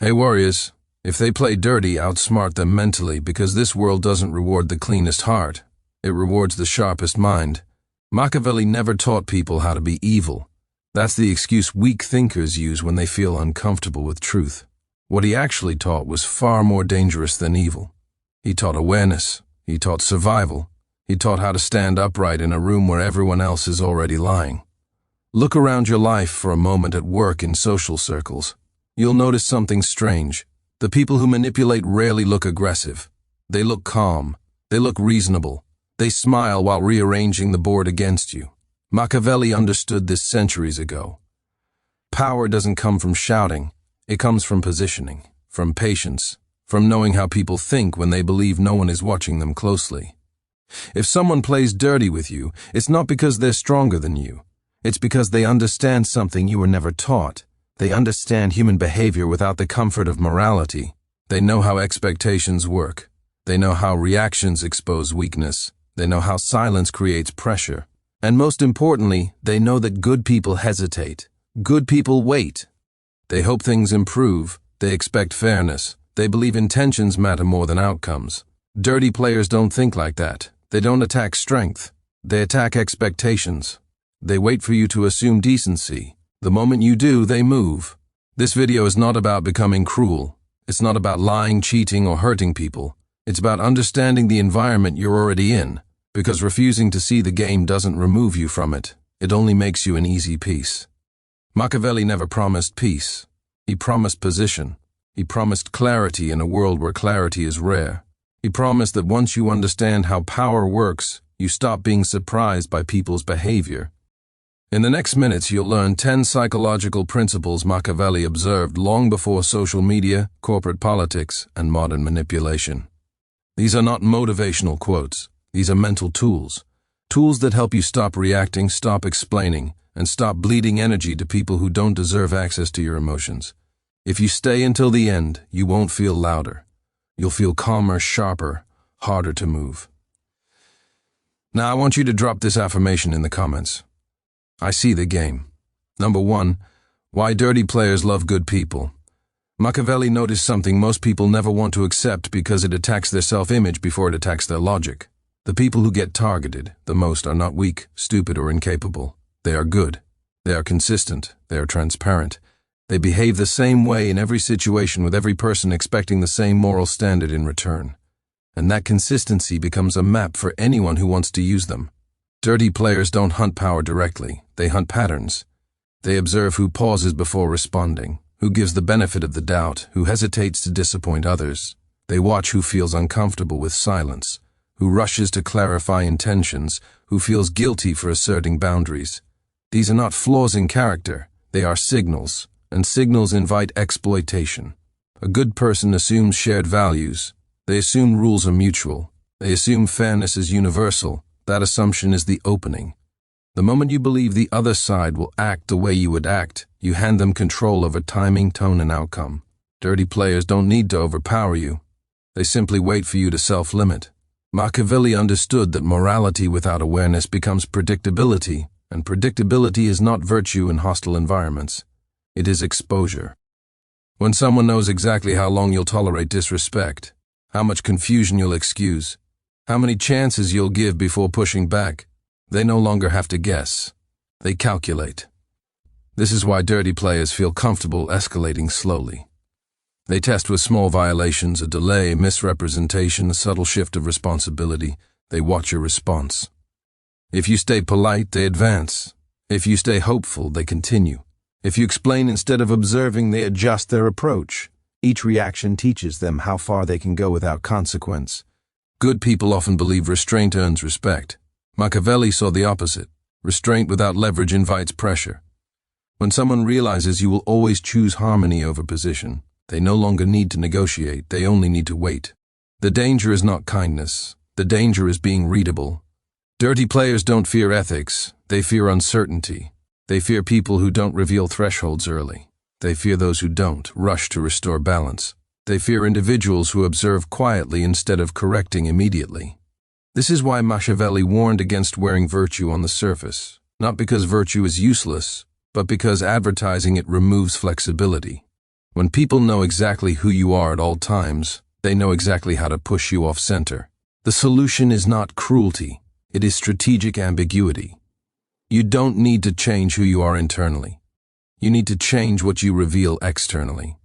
Hey warriors, if they play dirty, outsmart them mentally, because this world doesn't reward the cleanest heart. It rewards the sharpest mind. Machiavelli never taught people how to be evil. That's the excuse weak thinkers use when they feel uncomfortable with truth. What he actually taught was far more dangerous than evil. He taught awareness. He taught survival. He taught how to stand upright in a room where everyone else is already lying. Look around your life for a moment at work in social circles. You'll notice something strange. The people who manipulate rarely look aggressive. They look calm. They look reasonable. They smile while rearranging the board against you. Machiavelli understood this centuries ago. Power doesn't come from shouting. It comes from positioning, from patience, from knowing how people think when they believe no one is watching them closely. If someone plays dirty with you, it's not because they're stronger than you. It's because they understand something you were never taught. They understand human behavior without the comfort of morality. They know how expectations work. They know how reactions expose weakness. They know how silence creates pressure. And most importantly, they know that good people hesitate. Good people wait. They hope things improve. They expect fairness. They believe intentions matter more than outcomes. Dirty players don't think like that. They don't attack strength. They attack expectations. They wait for you to assume decency. The moment you do, they move. This video is not about becoming cruel. It's not about lying, cheating, or hurting people. It's about understanding the environment you're already in, because refusing to see the game doesn't remove you from it. It only makes you an easy piece. Machiavelli never promised peace. He promised position. He promised clarity in a world where clarity is rare. He promised that once you understand how power works, you stop being surprised by people's behavior. In the next minutes, you'll learn 10 psychological principles Machiavelli observed long before social media, corporate politics, and modern manipulation. These are not motivational quotes. These are mental tools. Tools that help you stop reacting, stop explaining, and stop bleeding energy to people who don't deserve access to your emotions. If you stay until the end, you won't feel louder. You'll feel calmer, sharper, harder to move. Now I want you to drop this affirmation in the comments. I see the game. Number 1, why dirty players love good people. Machiavelli noticed something most people never want to accept because it attacks their self-image before it attacks their logic. The people who get targeted the most are not weak, stupid, or incapable. They are good. They are consistent. They are transparent. They behave the same way in every situation with every person expecting the same moral standard in return. And that consistency becomes a map for anyone who wants to use them. Dirty players don't hunt power directly. They hunt patterns. They observe who pauses before responding, who gives the benefit of the doubt, who hesitates to disappoint others. They watch who feels uncomfortable with silence, who rushes to clarify intentions, who feels guilty for asserting boundaries. These are not flaws in character. They are signals, and signals invite exploitation. A good person assumes shared values. They assume rules are mutual. They assume fairness is universal. That assumption is the opening. The moment you believe the other side will act the way you would act, you hand them control over timing, tone, and outcome. Dirty players don't need to overpower you. They simply wait for you to self-limit. Machiavelli understood that morality without awareness becomes predictability, and predictability is not virtue in hostile environments. It is exposure. When someone knows exactly how long you'll tolerate disrespect, how much confusion you'll excuse, how many chances you'll give before pushing back, they no longer have to guess. They calculate. This is why dirty players feel comfortable escalating slowly. They test with small violations, a delay, misrepresentation, a subtle shift of responsibility. They watch your response. If you stay polite, they advance. If you stay hopeful, they continue. If you explain instead of observing, they adjust their approach. Each reaction teaches them how far they can go without consequence. Good people often believe restraint earns respect. Machiavelli saw the opposite. Restraint without leverage invites pressure. When someone realizes you will always choose harmony over position, they no longer need to negotiate, they only need to wait. The danger is not kindness. The danger is being readable. Dirty players don't fear ethics. They fear uncertainty. They fear people who don't reveal thresholds early. They fear those who don't rush to restore balance. They fear individuals who observe quietly instead of correcting immediately. This is why Machiavelli warned against wearing virtue on the surface, not because virtue is useless, but because advertising it removes flexibility. When people know exactly who you are at all times, they know exactly how to push you off center. The solution is not cruelty, it is strategic ambiguity. You don't need to change who you are internally. You need to change what you reveal externally.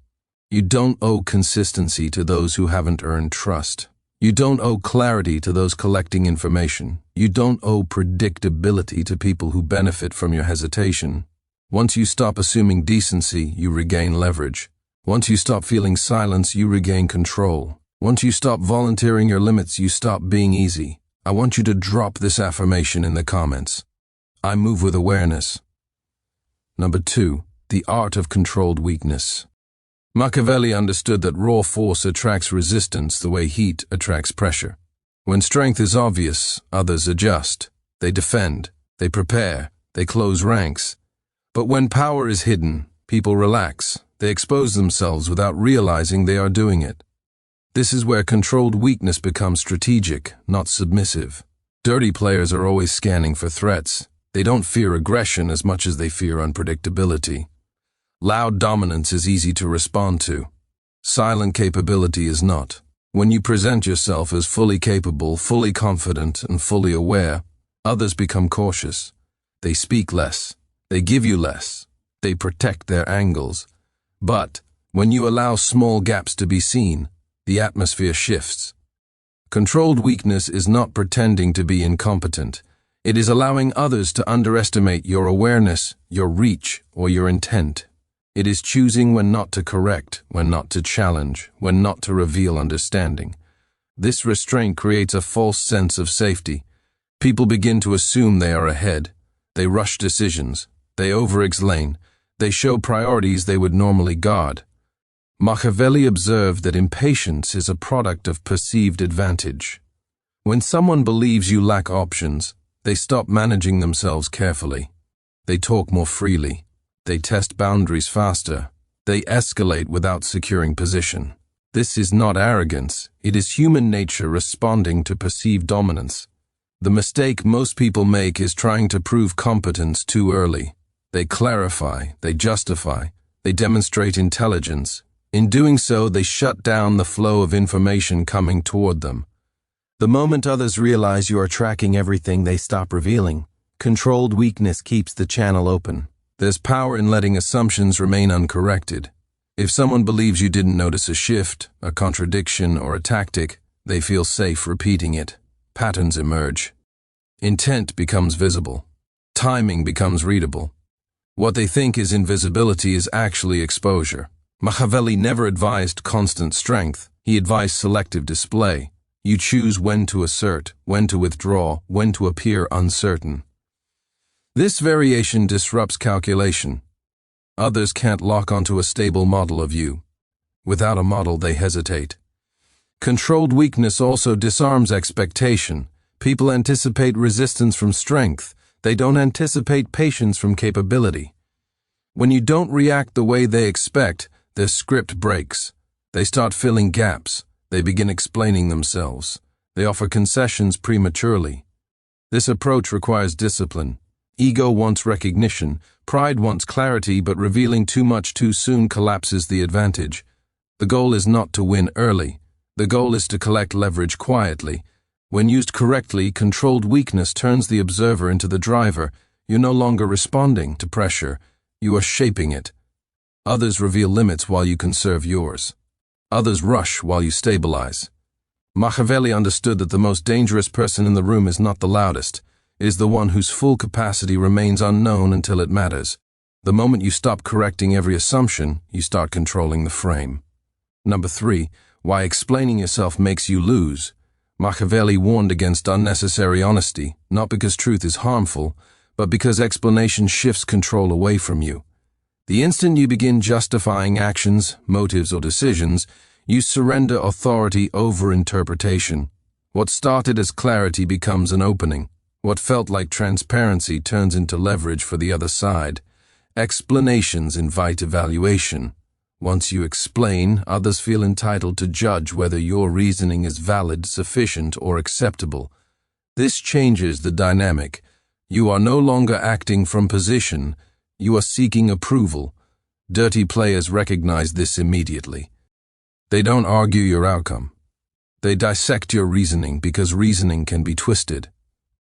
You don't owe consistency to those who haven't earned trust. You don't owe clarity to those collecting information. You don't owe predictability to people who benefit from your hesitation. Once you stop assuming decency, you regain leverage. Once you stop feeling silence, you regain control. Once you stop volunteering your limits, you stop being easy. I want you to drop this affirmation in the comments. I move with awareness. Number 2, the art of controlled weakness. Machiavelli understood that raw force attracts resistance the way heat attracts pressure. When strength is obvious, others adjust. They defend, they prepare, they close ranks. But when power is hidden, people relax. They expose themselves without realizing they are doing it. This is where controlled weakness becomes strategic, not submissive. Dirty players are always scanning for threats. They don't fear aggression as much as they fear unpredictability. Loud dominance is easy to respond to. Silent capability is not. When you present yourself as fully capable, fully confident, and fully aware, others become cautious. They speak less. They give you less. They protect their angles. But when you allow small gaps to be seen, the atmosphere shifts. Controlled weakness is not pretending to be incompetent. It is allowing others to underestimate your awareness, your reach, or your intent. It is choosing when not to correct, when not to challenge, when not to reveal understanding. This restraint creates a false sense of safety. People begin to assume they are ahead. They rush decisions. They over-explain. They show priorities they would normally guard. Machiavelli observed that impatience is a product of perceived advantage. When someone believes you lack options, they stop managing themselves carefully. They talk more freely. They test boundaries faster. They escalate without securing position. This is not arrogance. It is human nature responding to perceived dominance. The mistake most people make is trying to prove competence too early. They clarify, they justify, they demonstrate intelligence. In doing so, they shut down the flow of information coming toward them. The moment others realize you are tracking everything, they stop revealing. Controlled weakness keeps the channel open. There's power in letting assumptions remain uncorrected. If someone believes you didn't notice a shift, a contradiction, or a tactic, they feel safe repeating it. Patterns emerge. Intent becomes visible. Timing becomes readable. What they think is invisibility is actually exposure. Machiavelli never advised constant strength. He advised selective display. You choose when to assert, when to withdraw, when to appear uncertain. This variation disrupts calculation. Others can't lock onto a stable model of you. Without a model, they hesitate. Controlled weakness also disarms expectation. People anticipate resistance from strength. They don't anticipate patience from capability. When you don't react the way they expect, their script breaks. They start filling gaps. They begin explaining themselves. They offer concessions prematurely. This approach requires discipline. Ego wants recognition, pride wants clarity, but revealing too much too soon collapses the advantage. The goal is not to win early. The goal is to collect leverage quietly. When used correctly, controlled weakness turns the observer into the driver. You're no longer responding to pressure. You are shaping it. Others reveal limits while you conserve yours. Others rush while you stabilize. Machiavelli understood that the most dangerous person in the room is not the loudest. It is the one whose full capacity remains unknown until it matters. The moment you stop correcting every assumption, you start controlling the frame. Number 3, why explaining yourself makes you lose. Machiavelli warned against unnecessary honesty, not because truth is harmful, but because explanation shifts control away from you. The instant you begin justifying actions, motives, or decisions, you surrender authority over interpretation. What started as clarity becomes an opening. What felt like transparency turns into leverage for the other side. Explanations invite evaluation. Once you explain, others feel entitled to judge whether your reasoning is valid, sufficient, or acceptable. This changes the dynamic. You are no longer acting from position. You are seeking approval. Dirty players recognize this immediately. They don't argue your outcome. They dissect your reasoning because reasoning can be twisted.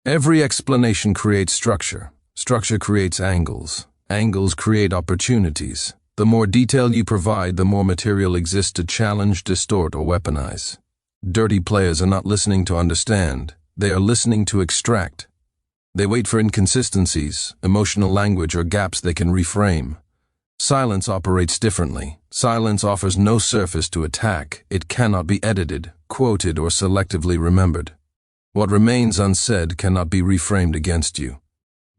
Every explanation creates structure. Structure creates angles. Angles create opportunities. The more detail you provide, the more material exists to challenge, distort, or weaponize. Dirty players are not listening to understand. They are listening to extract. They wait for inconsistencies, emotional language, or gaps they can reframe. Silence operates differently. Silence offers no surface to attack. It cannot be edited, quoted, or selectively remembered. What remains unsaid cannot be reframed against you.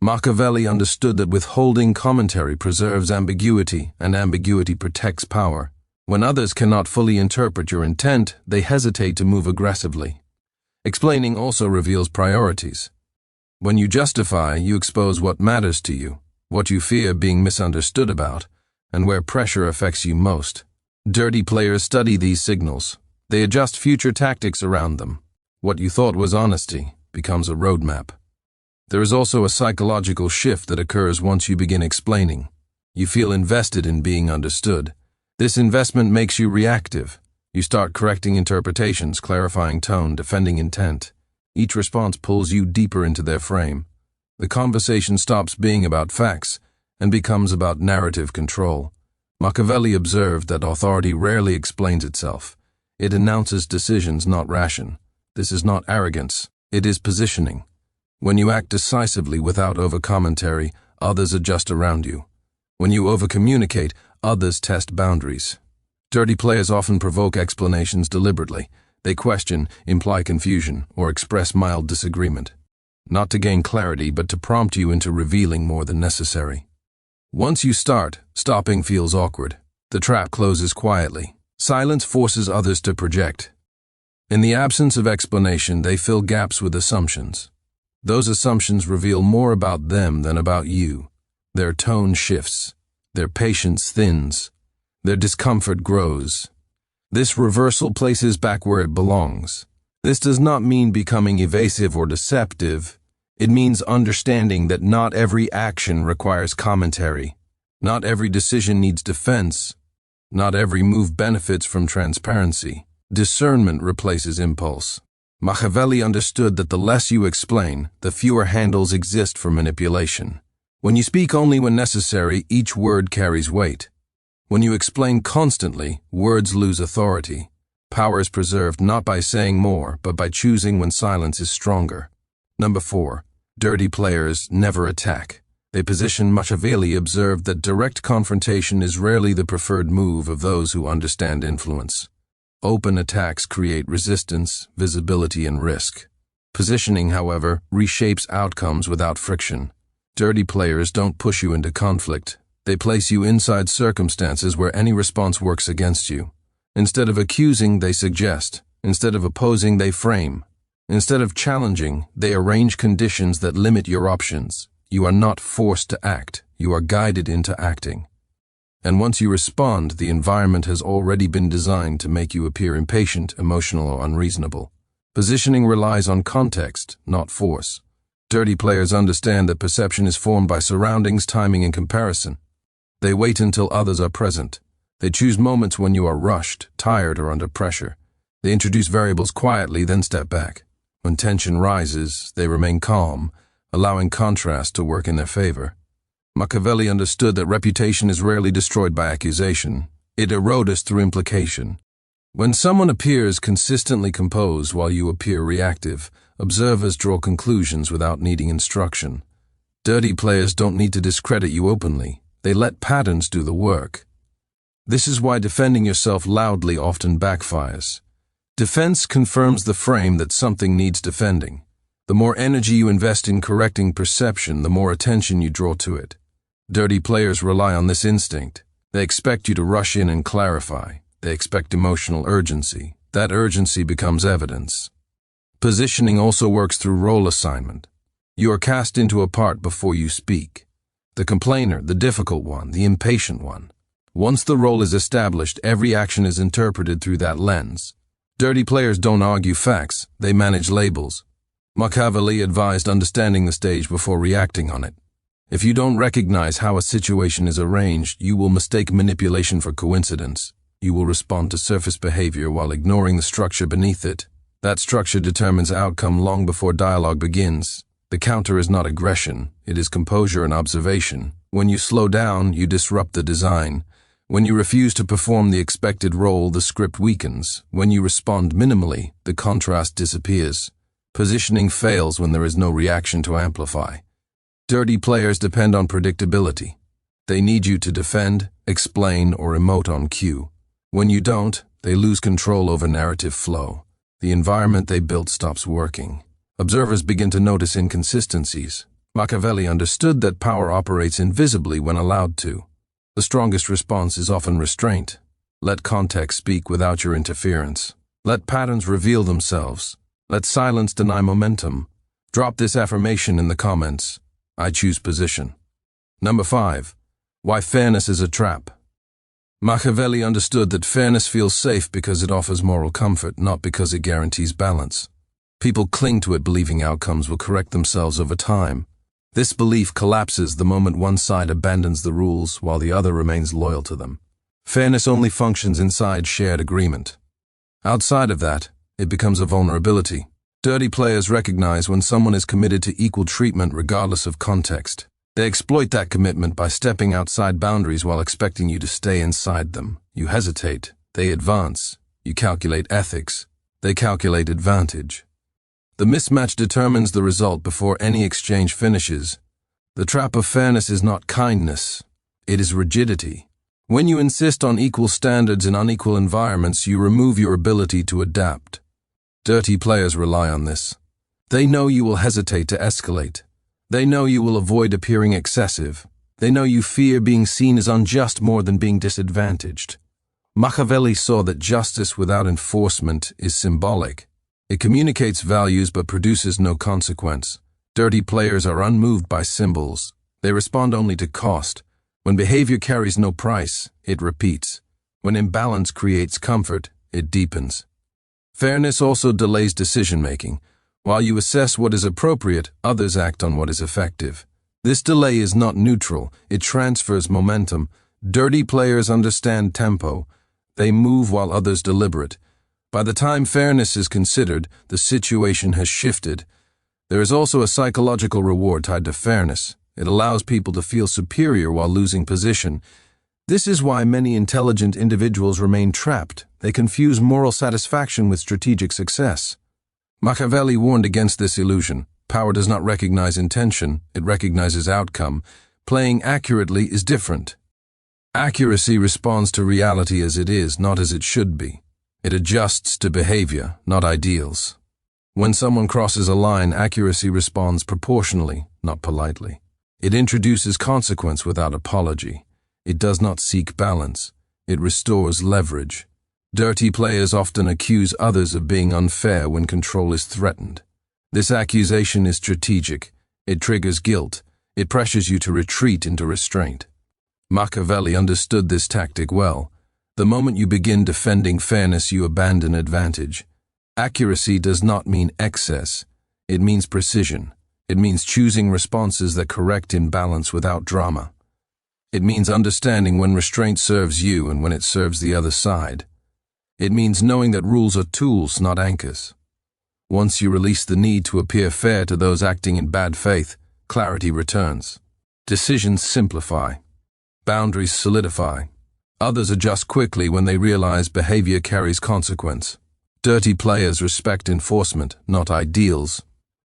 Machiavelli understood that withholding commentary preserves ambiguity, and ambiguity protects power. When others cannot fully interpret your intent, they hesitate to move aggressively. Explaining also reveals priorities. When you justify, you expose what matters to you, what you fear being misunderstood about, and where pressure affects you most. Dirty players study these signals. They adjust future tactics around them. What you thought was honesty becomes a roadmap. There is also a psychological shift that occurs once you begin explaining. You feel invested in being understood. This investment makes you reactive. You start correcting interpretations, clarifying tone, defending intent. Each response pulls you deeper into their frame. The conversation stops being about facts and becomes about narrative control. Machiavelli observed that authority rarely explains itself. It announces decisions, not ration. This is not arrogance. It is positioning. When you act decisively without over-commentary, others adjust around you. When you over-communicate, others test boundaries. Dirty players often provoke explanations deliberately. They question, imply confusion, or express mild disagreement. Not to gain clarity, but to prompt you into revealing more than necessary. Once you start, stopping feels awkward. The trap closes quietly. Silence forces others to project. In the absence of explanation, they fill gaps with assumptions. Those assumptions reveal more about them than about you. Their tone shifts. Their patience thins. Their discomfort grows. This reversal places back where it belongs. This does not mean becoming evasive or deceptive. It means understanding that not every action requires commentary. Not every decision needs defense. Not every move benefits from transparency. Discernment replaces impulse. Machiavelli understood that the less you explain, the fewer handles exist for manipulation. When you speak only when necessary, each word carries weight. When you explain constantly, words lose authority. Power is preserved not by saying more, but by choosing when silence is stronger. Number 4. Dirty players never attack. They position. Machiavelli observed that direct confrontation is rarely the preferred move of those who understand influence. Open attacks create resistance, visibility, and risk. Positioning, however, reshapes outcomes without friction. Dirty players don't push you into conflict. They place you inside circumstances where any response works against you. Instead of accusing, they suggest. Instead of opposing, they frame. Instead of challenging, they arrange conditions that limit your options. You are not forced to act. You are guided into acting. And once you respond, the environment has already been designed to make you appear impatient, emotional, or unreasonable. Positioning relies on context, not force. Dirty players understand that perception is formed by surroundings, timing, and comparison. They wait until others are present. They choose moments when you are rushed, tired, or under pressure. They introduce variables quietly, then step back. When tension rises, they remain calm, allowing contrast to work in their favor. Machiavelli understood that reputation is rarely destroyed by accusation. It erodes through implication. When someone appears consistently composed while you appear reactive, observers draw conclusions without needing instruction. Dirty players don't need to discredit you openly. They let patterns do the work. This is why defending yourself loudly often backfires. Defense confirms the frame that something needs defending. The more energy you invest in correcting perception, the more attention you draw to it. Dirty players rely on this instinct. They expect you to rush in and clarify. They expect emotional urgency. That urgency becomes evidence. Positioning also works through role assignment. You are cast into a part before you speak. The complainer, the difficult one, the impatient one. Once the role is established, every action is interpreted through that lens. Dirty players don't argue facts, they manage labels. Machiavelli advised understanding the stage before reacting on it. If you don't recognize how a situation is arranged, you will mistake manipulation for coincidence. You will respond to surface behavior while ignoring the structure beneath it. That structure determines outcome long before dialogue begins. The counter is not aggression, it is composure and observation. When you slow down, you disrupt the design. When you refuse to perform the expected role, the script weakens. When you respond minimally, the contrast disappears. Positioning fails when there is no reaction to amplify. Dirty players depend on predictability. They need you to defend, explain, or emote on cue. When you don't, they lose control over narrative flow. The environment they built stops working. Observers begin to notice inconsistencies. Machiavelli understood that power operates invisibly when allowed to. The strongest response is often restraint. Let context speak without your interference. Let patterns reveal themselves. Let silence deny momentum. Drop this affirmation in the comments. I choose position. Number 5. Why fairness is a trap. Machiavelli understood that fairness feels safe because it offers moral comfort, not because it guarantees balance. People cling to it believing outcomes will correct themselves over time. This belief collapses the moment one side abandons the rules while the other remains loyal to them. Fairness only functions inside shared agreement. Outside of that, it becomes a vulnerability. Dirty players recognize when someone is committed to equal treatment regardless of context. They exploit that commitment by stepping outside boundaries while expecting you to stay inside them. You hesitate. They advance. You calculate ethics. They calculate advantage. The mismatch determines the result before any exchange finishes. The trap of fairness is not kindness. It is rigidity. When you insist on equal standards in unequal environments, you remove your ability to adapt. Dirty players rely on this. They know you will hesitate to escalate. They know you will avoid appearing excessive. They know you fear being seen as unjust more than being disadvantaged. Machiavelli saw that justice without enforcement is symbolic. It communicates values but produces no consequence. Dirty players are unmoved by symbols. They respond only to cost. When behavior carries no price, it repeats. When imbalance creates comfort, it deepens. Fairness also delays decision-making. While you assess what is appropriate, others act on what is effective. This delay is not neutral, it transfers momentum. Dirty players understand tempo. They move while others deliberate. By the time fairness is considered, the situation has shifted. There is also a psychological reward tied to fairness. It allows people to feel superior while losing position. This is why many intelligent individuals remain trapped. They confuse moral satisfaction with strategic success. Machiavelli warned against this illusion. Power does not recognize intention, it recognizes outcome. Playing accurately is different. Accuracy responds to reality as it is, not as it should be. It adjusts to behavior, not ideals. When someone crosses a line, accuracy responds proportionally, not politely. It introduces consequence without apology. It does not seek balance. It restores leverage. Dirty players often accuse others of being unfair when control is threatened. This accusation is strategic. It triggers guilt. It pressures you to retreat into restraint. Machiavelli understood this tactic well. The moment you begin defending fairness, you abandon advantage. Accuracy does not mean excess. It means precision. It means choosing responses that correct imbalance without drama. It means understanding when restraint serves you and when it serves the other side. It means knowing that rules are tools, not anchors. Once you release the need to appear fair to those acting in bad faith, clarity returns. Decisions simplify. Boundaries solidify. Others adjust quickly when they realize behavior carries consequence. Dirty players respect enforcement, not ideals.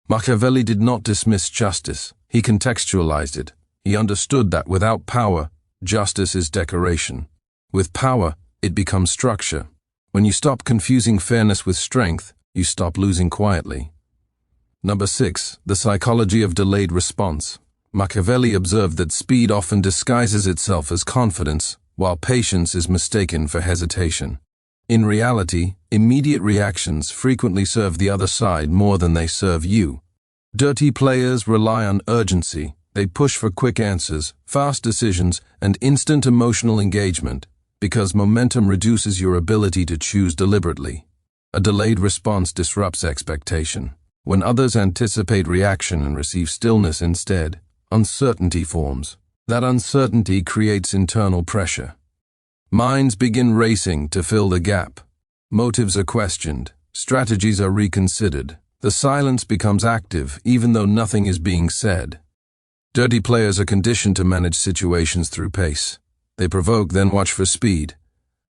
Machiavelli did not dismiss justice. He contextualized it. He understood that without power, justice is decoration. With power, it becomes structure. When you stop confusing fairness with strength, you stop losing quietly. Number 6. The psychology of delayed response. Machiavelli observed that speed often disguises itself as confidence, while patience is mistaken for hesitation. In reality, immediate reactions frequently serve the other side more than they serve you. Dirty players rely on urgency. They push for quick answers, fast decisions, and instant emotional engagement, because momentum reduces your ability to choose deliberately. A delayed response disrupts expectation. When others anticipate reaction and receive stillness instead, uncertainty forms. That uncertainty creates internal pressure. Minds begin racing to fill the gap. Motives are questioned. Strategies are reconsidered. The silence becomes active, even though nothing is being said. Dirty players are conditioned to manage situations through pace. They provoke, then watch for speed.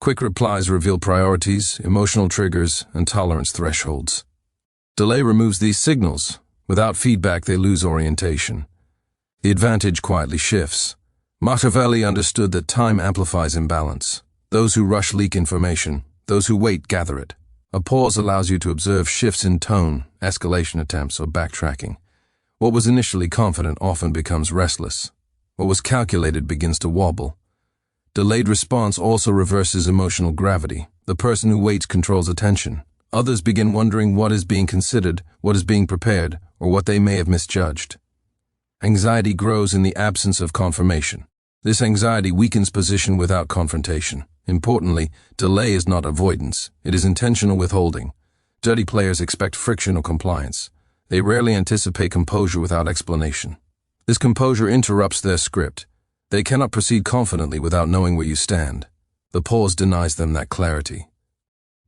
Quick replies reveal priorities, emotional triggers, and tolerance thresholds. Delay removes these signals. Without feedback, they lose orientation. The advantage quietly shifts. Machiavelli understood that time amplifies imbalance. Those who rush leak information. Those who wait gather it. A pause allows you to observe shifts in tone, escalation attempts, or backtracking. What was initially confident often becomes restless. What was calculated begins to wobble. Delayed response also reverses emotional gravity. The person who waits controls attention. Others begin wondering what is being considered, what is being prepared, or what they may have misjudged. Anxiety grows in the absence of confirmation. This anxiety weakens position without confrontation. Importantly, delay is not avoidance. It is intentional withholding. Dirty players expect friction or compliance. They rarely anticipate composure without explanation. This composure interrupts their script. They cannot proceed confidently without knowing where you stand. The pause denies them that clarity.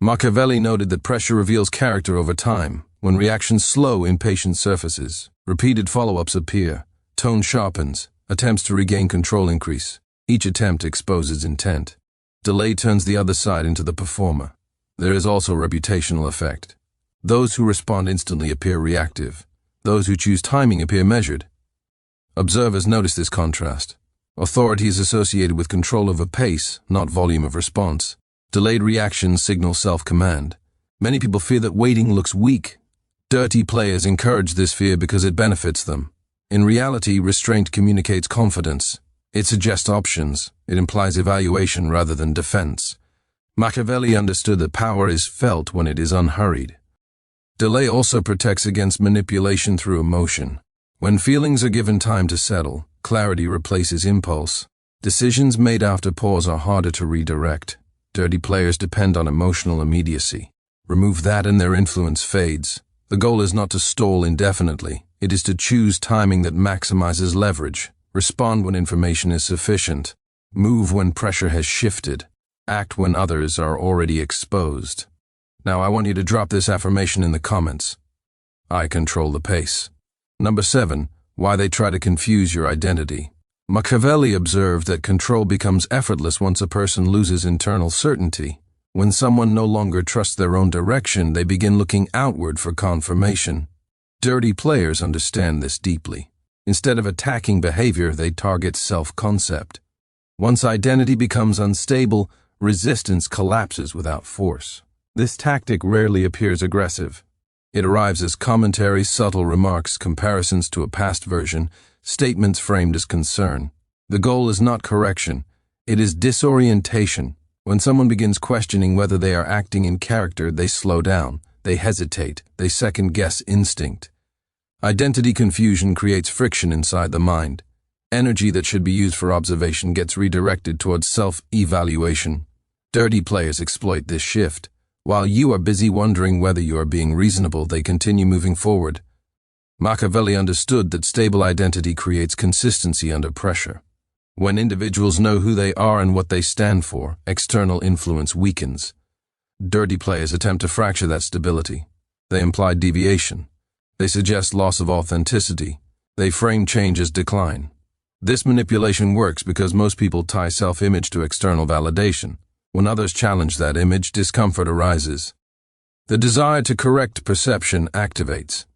Machiavelli noted that pressure reveals character over time. When reactions slow, impatience surfaces. Repeated follow-ups appear. Tone sharpens. Attempts to regain control increase. Each attempt exposes intent. Delay turns the other side into the performer. There is also a reputational effect. Those who respond instantly appear reactive. Those who choose timing appear measured. Observers notice this contrast. Authority is associated with control over pace, not volume of response. Delayed reactions signal self-command. Many people fear that waiting looks weak. Dirty players encourage this fear because it benefits them. In reality, restraint communicates confidence. It suggests options. It implies evaluation rather than defense. Machiavelli understood that power is felt when it is unhurried. Delay also protects against manipulation through emotion. When feelings are given time to settle, clarity replaces impulse. Decisions made after pause are harder to redirect. Dirty players depend on emotional immediacy. Remove that and their influence fades. The goal is not to stall indefinitely. It is to choose timing that maximizes leverage. Respond when information is sufficient. Move when pressure has shifted. Act when others are already exposed. Now I want you to drop this affirmation in the comments. I control the pace. Number 7. Why they try to confuse your identity. Machiavelli observed that control becomes effortless once a person loses internal certainty. When someone no longer trusts their own direction, they begin looking outward for confirmation. Dirty players understand this deeply. Instead of attacking behavior, they target self-concept. Once identity becomes unstable, resistance collapses without force. This tactic rarely appears aggressive. It arrives as commentary, subtle remarks, comparisons to a past version, statements framed as concern. The goal is not correction. It is disorientation. When someone begins questioning whether they are acting in character, they slow down, they hesitate, they second-guess instinct. Identity confusion creates friction inside the mind. Energy that should be used for observation gets redirected towards self-evaluation. Dirty players exploit this shift. While you are busy wondering whether you are being reasonable, they continue moving forward. Machiavelli understood that stable identity creates consistency under pressure. When individuals know who they are and what they stand for, external influence weakens. Dirty players attempt to fracture that stability. They imply deviation. They suggest loss of authenticity. They frame change as decline. This manipulation works because most people tie self-image to external validation. When others challenge that image, discomfort arises. The desire to correct perception activates.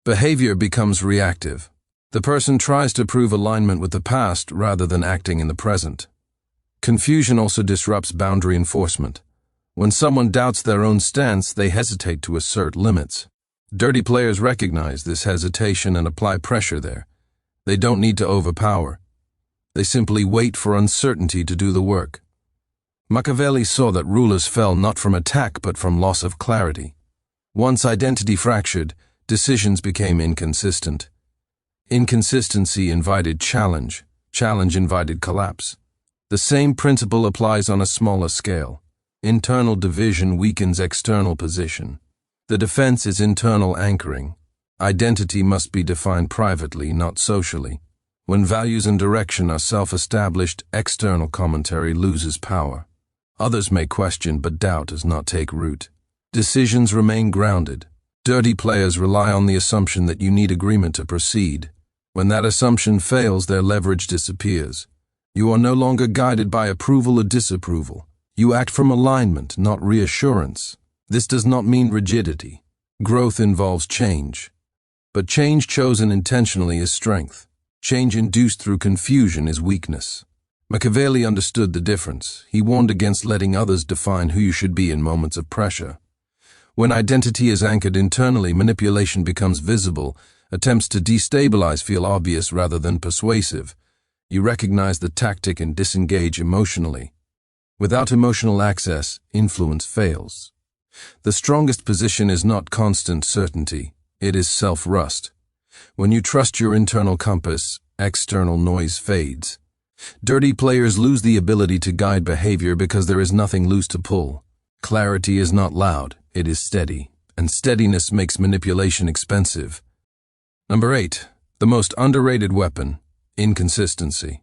Behavior becomes reactive. The person tries to prove alignment with the past rather than acting in the present. Confusion also disrupts boundary enforcement. When someone doubts their own stance, they hesitate to assert limits. Dirty players recognize this hesitation and apply pressure there. They don't need to overpower. They simply wait for uncertainty to do the work. Machiavelli saw that rulers fell not from attack but from loss of clarity. Once identity fractured, decisions became inconsistent. Inconsistency invited challenge. Challenge invited collapse. The same principle applies on a smaller scale. Internal division weakens external position. The defense is internal anchoring. Identity must be defined privately, not socially. When values and direction are self-established, external commentary loses power. Others may question, but doubt does not take root. Decisions remain grounded. Dirty players rely on the assumption that you need agreement to proceed. When that assumption fails, their leverage disappears. You are no longer guided by approval or disapproval. You act from alignment, not reassurance. This does not mean rigidity. Growth involves change. But change chosen intentionally is strength. Change induced through confusion is weakness. Machiavelli understood the difference. He warned against letting others define who you should be in moments of pressure. When identity is anchored internally, manipulation becomes visible. Attempts to destabilize feel obvious rather than persuasive. You recognize the tactic and disengage emotionally. Without emotional access, influence fails. The strongest position is not constant certainty. It is self-rust. When you trust your internal compass, external noise fades. Dirty players lose the ability to guide behavior because there is nothing loose to pull. Clarity is not loud, it is steady, and steadiness makes manipulation expensive. Number 8. The most underrated weapon, inconsistency.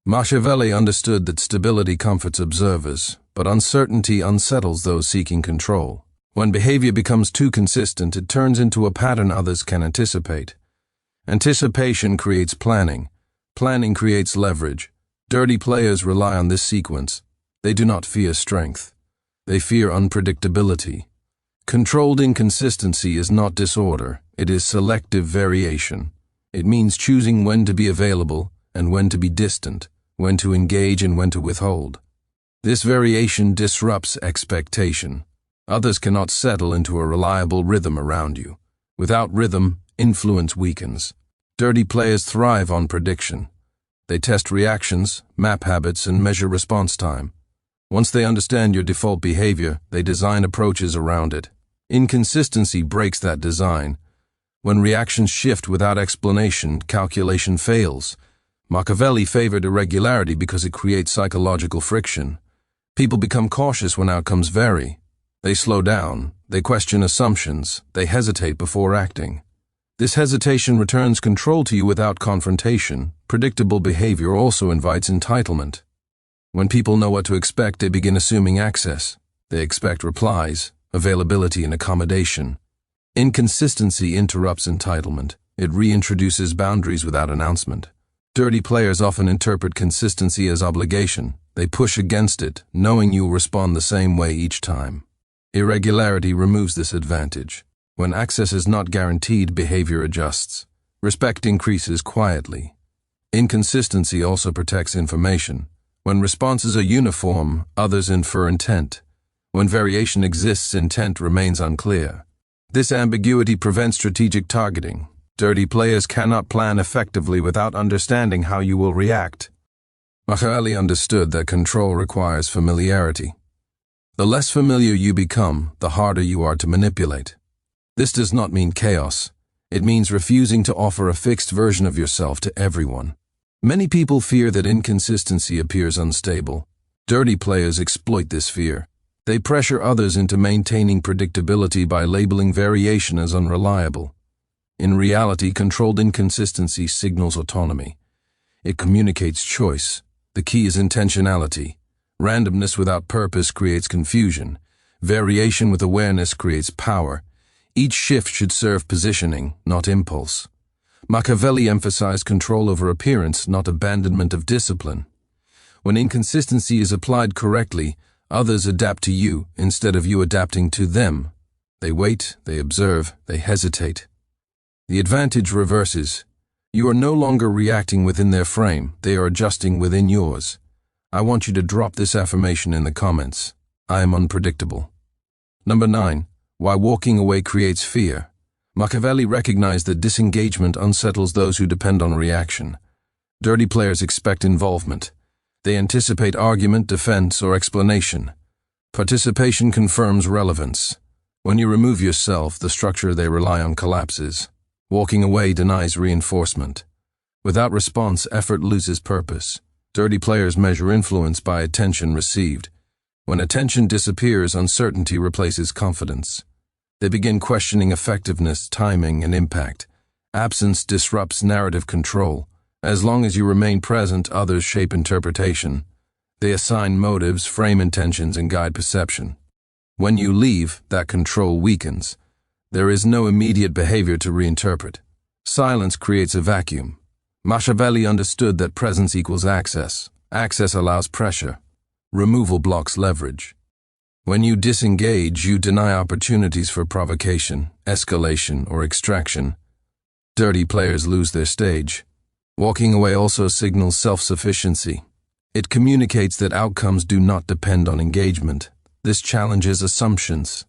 Machiavelli understood that stability comforts observers, but uncertainty unsettles those seeking control. When behavior becomes too consistent, it turns into a pattern others can anticipate. Anticipation creates planning. Planning creates leverage. Dirty players rely on this sequence. They do not fear strength. They fear unpredictability. Controlled inconsistency is not disorder. It is selective variation. It means choosing when to be available and when to be distant, when to engage and when to withhold. This variation disrupts expectation. Others cannot settle into a reliable rhythm around you. Without rhythm, influence weakens. Dirty players thrive on prediction. They test reactions, map habits, and measure response time. Once they understand your default behavior, they design approaches around it. Inconsistency breaks that design. When reactions shift without explanation, calculation fails. Machiavelli favored irregularity because it creates psychological friction. People become cautious when outcomes vary. They slow down, they question assumptions, they hesitate before acting. This hesitation returns control to you without confrontation. Predictable behavior also invites entitlement. When people know what to expect, they begin assuming access. They expect replies, availability, and accommodation. Inconsistency interrupts entitlement. It reintroduces boundaries without announcement. Dirty players often interpret consistency as obligation. They push against it, knowing you will respond the same way each time. Irregularity removes this advantage. When access is not guaranteed, behavior adjusts. Respect increases quietly. Inconsistency also protects information. When responses are uniform, others infer intent. When variation exists, intent remains unclear. This ambiguity prevents strategic targeting. Dirty players cannot plan effectively without understanding how you will react. Machiavelli understood that control requires familiarity. The less familiar you become, the harder you are to manipulate. This does not mean chaos. It means refusing to offer a fixed version of yourself to everyone. Many people fear that inconsistency appears unstable. Dirty players exploit this fear. They pressure others into maintaining predictability by labeling variation as unreliable. In reality, controlled inconsistency signals autonomy. It communicates choice. The key is intentionality. Randomness without purpose creates confusion. Variation with awareness creates power. Each shift should serve positioning, not impulse. Machiavelli emphasized control over appearance, not abandonment of discipline. When inconsistency is applied correctly, others adapt to you instead of you adapting to them. They wait, they observe, they hesitate. The advantage reverses. You are no longer reacting within their frame, they are adjusting within yours. I want you to drop this affirmation in the comments. I am unpredictable. Number 9. Why walking away creates fear. Machiavelli recognized that disengagement unsettles those who depend on reaction. Dirty players expect involvement. They anticipate argument, defense, or explanation. Participation confirms relevance. When you remove yourself, the structure they rely on collapses. Walking away denies reinforcement. Without response, effort loses purpose. Dirty players measure influence by attention received. When attention disappears, uncertainty replaces confidence. They begin questioning effectiveness, timing, and impact. Absence disrupts narrative control. As long as you remain present, others shape interpretation. They assign motives, frame intentions, and guide perception. When you leave, that control weakens. There is no immediate behavior to reinterpret. Silence creates a vacuum. Machiavelli understood that presence equals access. Access allows pressure. Removal blocks leverage. When you disengage, you deny opportunities for provocation, escalation, or extraction. Dirty players lose their stage. Walking away also signals self-sufficiency. It communicates that outcomes do not depend on engagement. This challenges assumptions.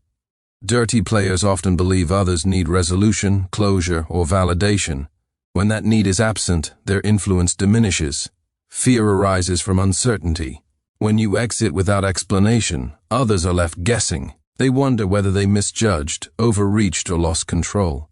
Dirty players often believe others need resolution, closure, or validation. When that need is absent, their influence diminishes. Fear arises from uncertainty. When you exit without explanation, others are left guessing. They wonder whether they misjudged, overreached, or lost control.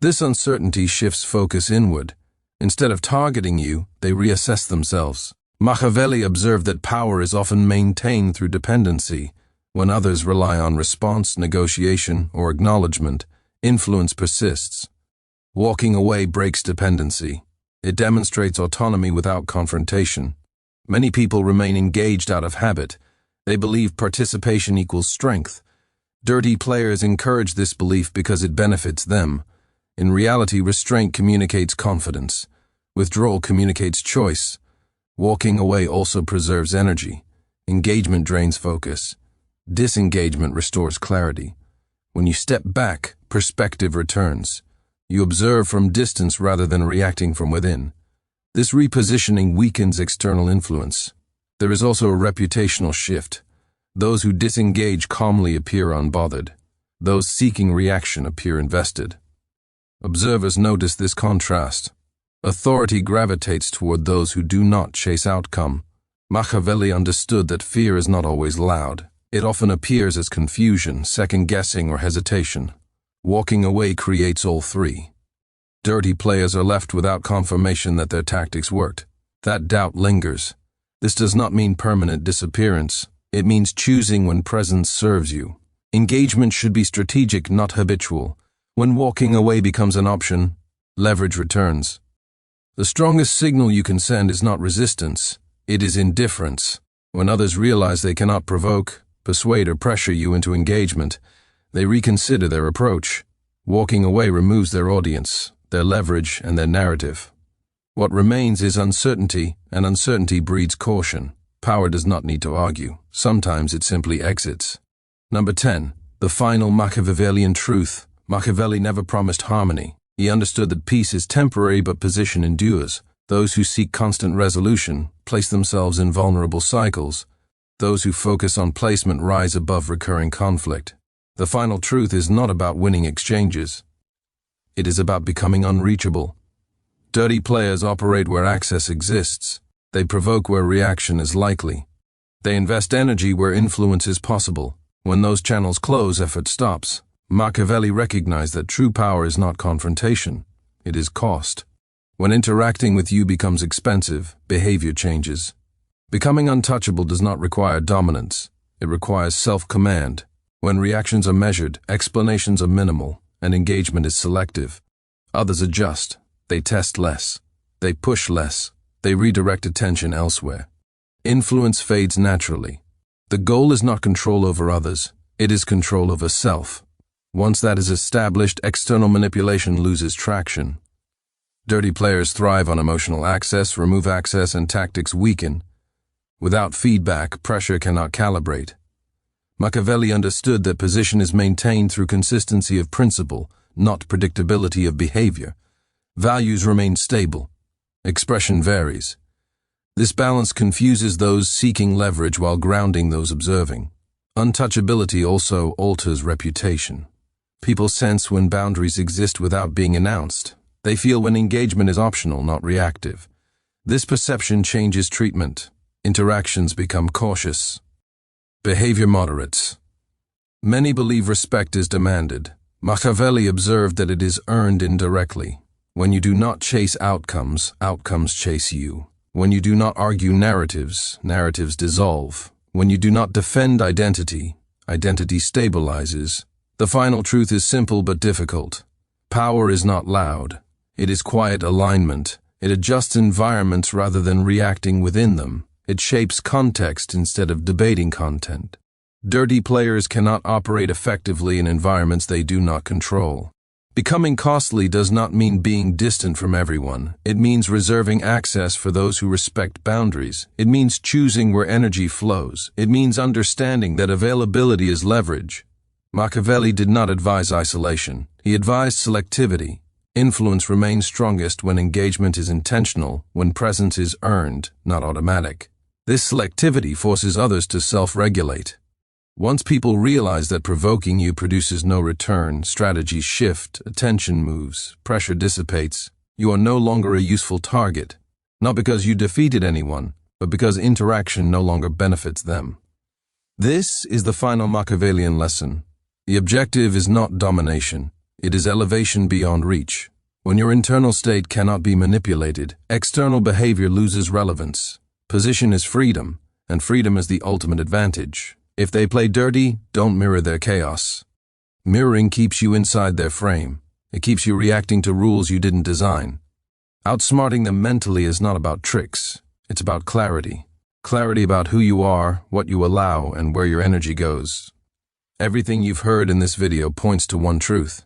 This uncertainty shifts focus inward. Instead of targeting you, they reassess themselves. Machiavelli observed that power is often maintained through dependency. When others rely on response, negotiation, or acknowledgement, influence persists. Walking away breaks dependency. It demonstrates autonomy without confrontation. Many people remain engaged out of habit. They believe participation equals strength. Dirty players encourage this belief because it benefits them. In reality, restraint communicates confidence. Withdrawal communicates choice. Walking away also preserves energy. Engagement drains focus. Disengagement restores clarity. When you step back, perspective returns. You observe from distance rather than reacting from within. This repositioning weakens external influence. There is also a reputational shift. Those who disengage calmly appear unbothered. Those seeking reaction appear invested. Observers notice this contrast. Authority gravitates toward those who do not chase outcome. Machiavelli understood that fear is not always loud. It often appears as confusion, second-guessing, or hesitation. Walking away creates all three. Dirty players are left without confirmation that their tactics worked. That doubt lingers. This does not mean permanent disappearance. It means choosing when presence serves you. Engagement should be strategic, not habitual. When walking away becomes an option, leverage returns. The strongest signal you can send is not resistance. It is indifference. When others realize they cannot provoke, persuade, or pressure you into engagement, they reconsider their approach. Walking away removes their audience, their leverage, and their narrative. What remains is uncertainty, and uncertainty breeds caution. Power does not need to argue. Sometimes it simply exits. Number 10. The final Machiavellian truth. Machiavelli never promised harmony. He understood that peace is temporary but position endures. Those who seek constant resolution place themselves in vulnerable cycles. Those who focus on placement rise above recurring conflict. The final truth is not about winning exchanges. It is about becoming unreachable. Dirty players operate where access exists. They provoke where reaction is likely. They invest energy where influence is possible. When those channels close, effort stops. Machiavelli recognized that true power is not confrontation. It is cost. When interacting with you becomes expensive, behavior changes. Becoming untouchable does not require dominance. It requires self-command. When reactions are measured, explanations are minimal, and engagement is selective. Others adjust. They test less. They push less. They redirect attention elsewhere. Influence fades naturally. The goal is not control over others. It is control over self. Once that is established, external manipulation loses traction. Dirty players thrive on emotional access, remove access, and tactics weaken. Without feedback, pressure cannot calibrate. Machiavelli understood that position is maintained through consistency of principle, not predictability of behavior. Values remain stable. Expression varies. This balance confuses those seeking leverage while grounding those observing. Untouchability also alters reputation. People sense when boundaries exist without being announced. They feel when engagement is optional, not reactive. This perception changes treatment. Interactions become cautious. Behavior moderates. Many believe respect is demanded. Machiavelli observed that it is earned indirectly. When you do not chase outcomes, outcomes chase you. When you do not argue narratives, narratives dissolve. When you do not defend identity, identity stabilizes. The final truth is simple but difficult. Power is not loud. It is quiet alignment. It adjusts environments rather than reacting within them. It shapes context instead of debating content. Dirty players cannot operate effectively in environments they do not control. Becoming costly does not mean being distant from everyone. It means reserving access for those who respect boundaries. It means choosing where energy flows. It means understanding that availability is leverage. Machiavelli did not advise isolation. He advised selectivity. Influence remains strongest when engagement is intentional, when presence is earned, not automatic. This selectivity forces others to self-regulate. Once people realize that provoking you produces no return, strategies shift, attention moves, pressure dissipates. You are no longer a useful target, not because you defeated anyone, but because interaction no longer benefits them. This is the final Machiavellian lesson. The objective is not domination. It is elevation beyond reach. When your internal state cannot be manipulated, external behavior loses relevance. Position is freedom, and freedom is the ultimate advantage. If they play dirty, don't mirror their chaos. Mirroring keeps you inside their frame. It keeps you reacting to rules you didn't design. Outsmarting them mentally is not about tricks. It's about clarity. Clarity about who you are, what you allow, and where your energy goes. Everything you've heard in this video points to one truth.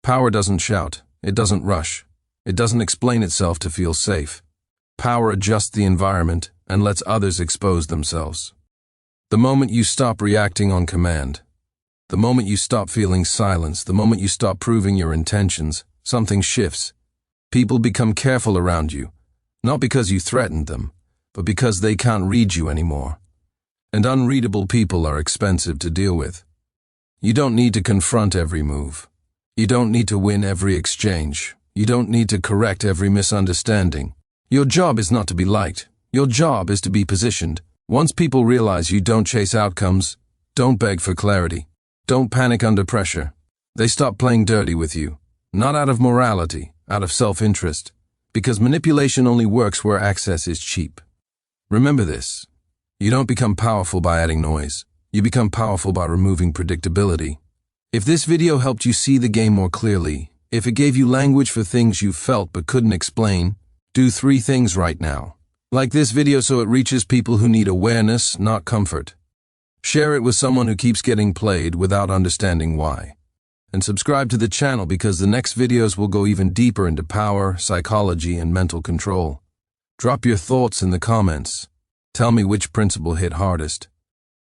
Power doesn't shout. It doesn't rush. It doesn't explain itself to feel safe. Power adjusts the environment and lets others expose themselves. The moment you stop reacting on command, the moment you stop feeling silence, the moment you stop proving your intentions, something shifts. People become careful around you, not because you threatened them, but because they can't read you anymore. And unreadable people are expensive to deal with. You don't need to confront every move. You don't need to win every exchange. You don't need to correct every misunderstanding. Your job is not to be liked. Your job is to be positioned. Once people realize you don't chase outcomes, don't beg for clarity, don't panic under pressure, they stop playing dirty with you, not out of morality, out of self-interest, because manipulation only works where access is cheap. Remember this, you don't become powerful by adding noise, you become powerful by removing predictability. If this video helped you see the game more clearly, if it gave you language for things you felt but couldn't explain, do 3 things right now. Like this video so it reaches people who need awareness, not comfort. Share it with someone who keeps getting played without understanding why. And subscribe to the channel because the next videos will go even deeper into power, psychology, and mental control. Drop your thoughts in the comments. Tell me which principle hit hardest.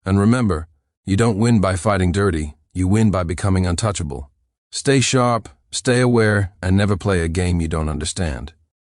And remember, you don't win by fighting dirty, you win by becoming untouchable. Stay sharp, stay aware, and never play a game you don't understand.